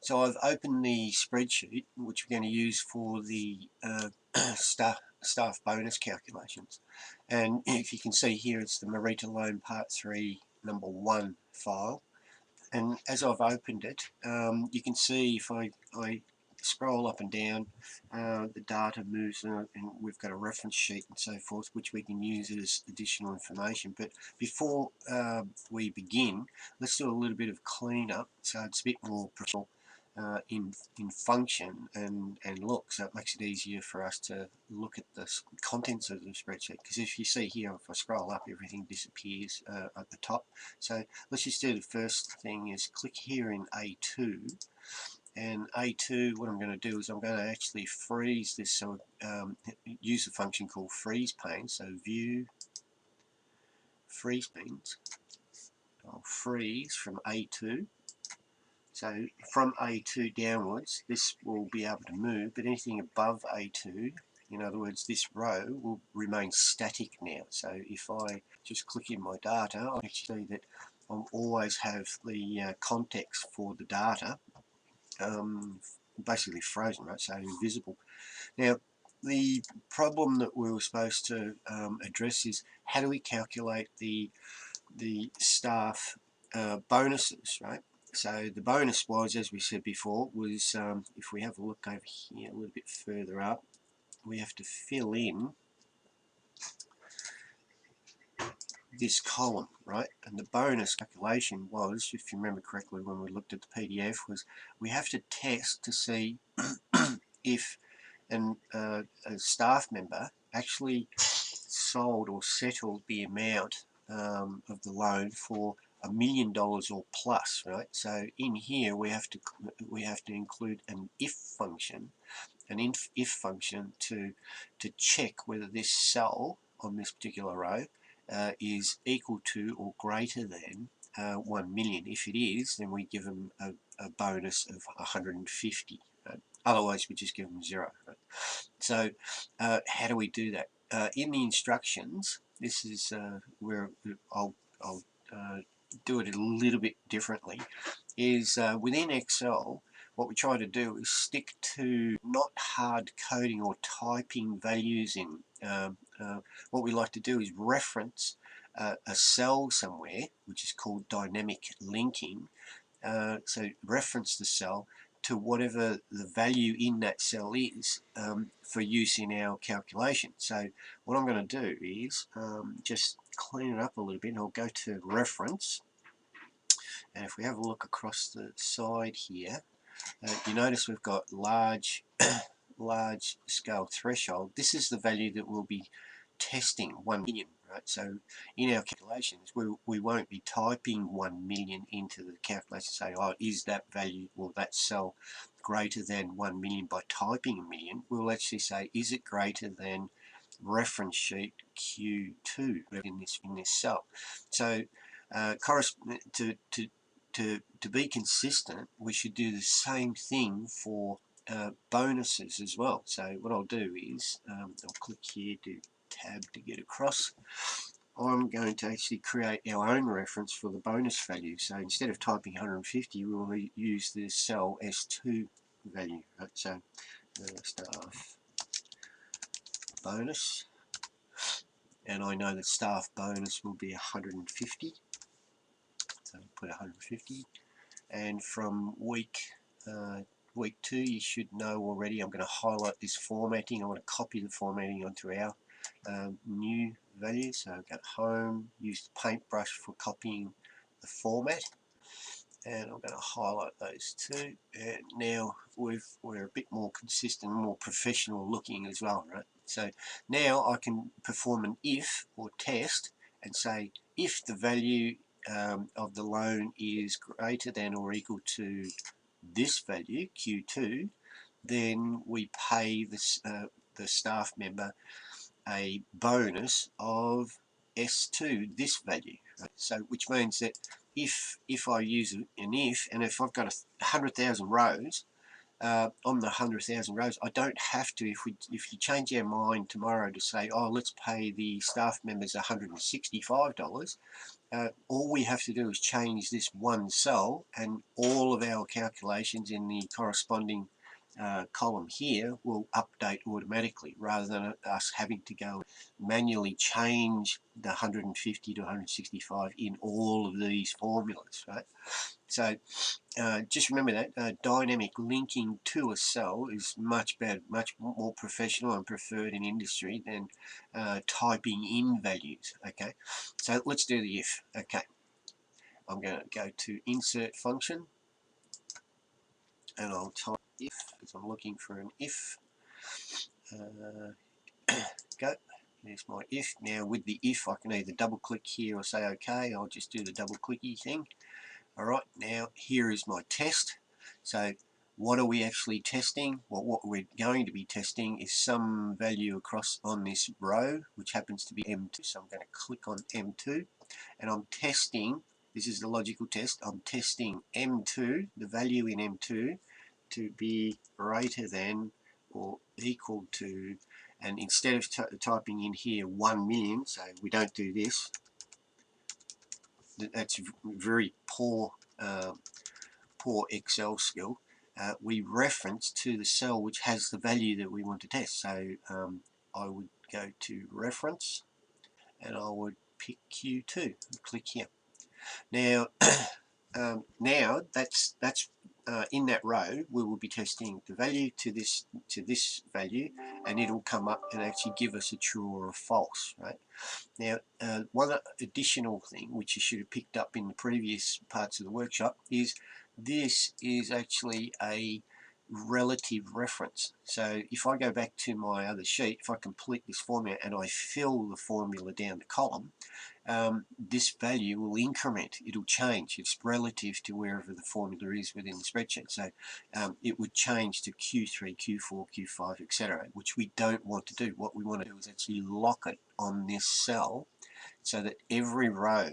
So I've opened the spreadsheet which we're going to use for the staff bonus calculations, and if you can see here, it's the Marita Loan Part 3 number 1 file. And as I've opened it, you can see if I scroll up and down, the data moves, and we've got a reference sheet and so forth, which we can use as additional information. But before we begin, let's do a little bit of cleanup so it's a bit more professional in function and look, so it makes it easier for us to look at the contents of the spreadsheet. Because if you see here, if I scroll up, everything disappears at the top. So let's just do the first thing is click here in A2, and A2, what I'm going to do is I'm going to actually freeze this, so use a function called freeze pane. So view freeze panes, I'll freeze from A2. So from A2 downwards, this will be able to move, but anything above A2, in other words, this row, will remain static now. So if I just click in my data, I can see that I'll always have the context for the data basically frozen, right? So invisible. Now, the problem that we were supposed to address is how do we calculate the staff bonuses, right? So the bonus was, as we said before, was if we have a look over here a little bit further up, we have to fill in this column, right? And the bonus calculation was, if you remember correctly when we looked at the PDF, was we have to test to see if a staff member actually sold or settled the amount of the loan for $1 million or plus, right? So in here we have to include an if function, to check whether this cell on this particular row is equal to or greater than 1 million. If it is, then we give them a bonus of 150. Right? Otherwise, we just give them 0. Right? So how do we do that? In the instructions, this is where I'll do it a little bit differently, is within Excel, what we try to do is stick to not hard coding or typing values in. What we like to do is reference a cell somewhere, which is called dynamic linking. So reference the cell to whatever the value in that cell is for use in our calculation. So what I'm going to do is just clean it up a little bit, and I'll go to reference, and if we have a look across the side here, you notice we've got large large scale threshold. This is the value that we'll be testing, 1 million, right? So in our calculations, we won't be typing 1 million into the calculation, say, oh, is that value or that cell greater than 1 million by typing a million. We'll actually say, is it greater than reference sheet Q2 in this cell? So to be consistent, we should do the same thing for bonuses as well. So what I'll do is I'll click here, do tab to get across. I'm going to actually create our own reference for the bonus value. So instead of typing 150, we'll use the cell S2 value. Right? So staff bonus, and I know that staff bonus will be 150. So put 150, and from week 2, you should know already, I'm going to highlight this formatting. I want to copy the formatting onto our new value. So I've got home, use the paintbrush for copying the format, and I'm going to highlight those two. And now we're a bit more consistent, more professional looking as well, right? So now I can perform an if or test and say if the value of the loan is greater than or equal to this value, Q2, then we pay this, the staff member a bonus of S2, this value. Right? So which means that if I use an if, and if I've got 100,000 rows, on the 100,000 rows. I don't have to. If you change our mind tomorrow to say, oh, let's pay the staff members $165, all we have to do is change this one cell, and all of our calculations in the corresponding column here will update automatically, rather than us having to go manually change the 150 to 165 in all of these formulas, right? So just remember that dynamic linking to a cell is much better, much more professional and preferred in industry than typing in values. Okay, so let's do the if. Okay, I'm going to go to insert function, and I'll type if, because I'm looking for an if. Go. There's my if. Now with the if, I can either double click here or say okay. I'll just do the double clicky thing. Alright, now here is my test. So what are we actually testing? Well, what we're going to be testing is some value across on this row, which happens to be M2. So I'm going to click on M2, and I'm testing, this is the logical test, I'm testing M2, the value in M2, to be greater than or equal to, and instead of typing in here 1 million, so we don't do this, that's very poor poor Excel skill. We reference to the cell which has the value that we want to test. So I would go to reference, and I would pick Q2 and click here. Now now that's in that row we will be testing the value to this value, and it'll come up and actually give us a true or a false, right? Now, one additional thing which you should have picked up in the previous parts of the workshop is this is actually a relative reference. So if I go back to my other sheet, if I complete this formula and I fill the formula down the column, this value will increment, it'll change, it's relative to wherever the formula is within the spreadsheet. So it would change to Q3, Q4, Q5, etc., which we don't want to do. What we want to do is actually lock it on this cell so that every row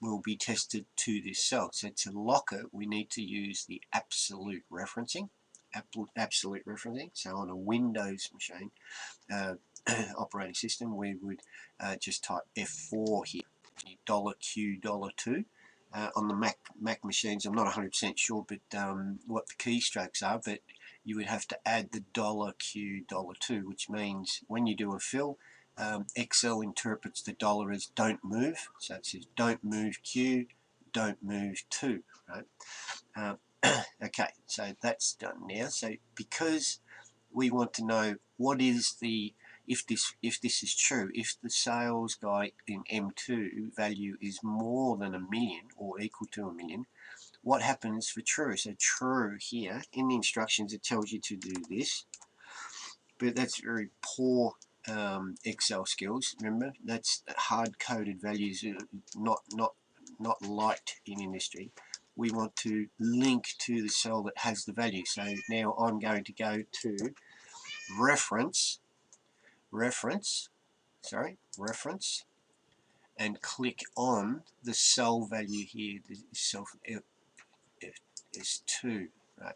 will be tested to this cell. So to lock it, we need to use the absolute referencing. So on a Windows machine, operating system, we would just type F4 here, $Q$2. On the Mac machines, I'm not 100% sure, but what the keystrokes are, but you would have to add the $Q$2, which means when you do a fill, Excel interprets the dollar as don't move, so it says don't move Q, don't move 2, right? Okay, so that's done now. So because we want to know what is the, if this is true, if the sales guy in M2 value is more than 1 million or equal to 1 million, what happens for true? So true here in the instructions, it tells you to do this, but that's very poor Excel skills. Remember, that's hard-coded values, not liked in industry. We want to link to the cell that has the value. So now I'm going to go to reference, and click on the cell value here, the cell F2, right?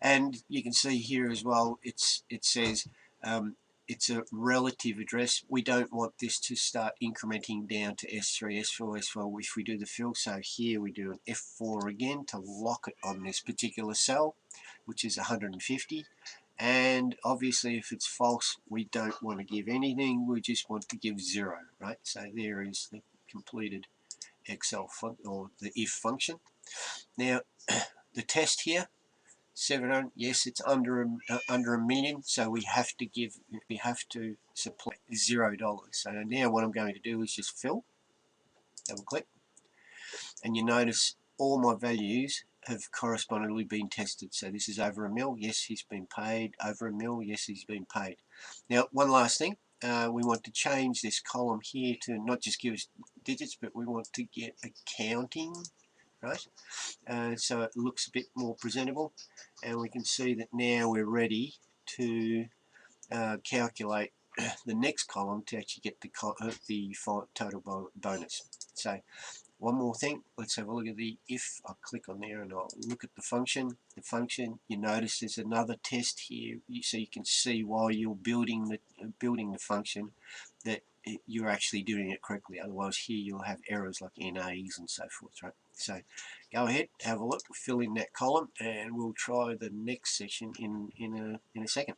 And you can see here as well, it says it's a relative address. We don't want this to start incrementing down to S3, S4, S4 if we do the fill. So here we do an F4 again to lock it on this particular cell, which is 150. And obviously if it's false, we don't want to give anything, we just want to give 0, right? So there is the completed Excel or the if function. Now the test here, 700, yes, it's under a million, so we have to supply $0. So now what I'm going to do is just fill, double click, and you notice all my values have correspondingly been tested. So this is over 1 mil, yes, he's been paid. Over 1 mil, yes, he's been paid. Now one last thing, we want to change this column here to not just give us digits, but we want to get accounting, right? So it looks a bit more presentable, and we can see that now we're ready to calculate the next column to actually get the total bonus. So One more thing, let's have a look at the if. I'll click on there and I'll look at the function. You notice there's another test here, so you can see while you're building the function that you're actually doing it correctly. Otherwise here you'll have errors like NAs and so forth, right? So go ahead, have a look, fill in that column, and we'll try the next section in a second.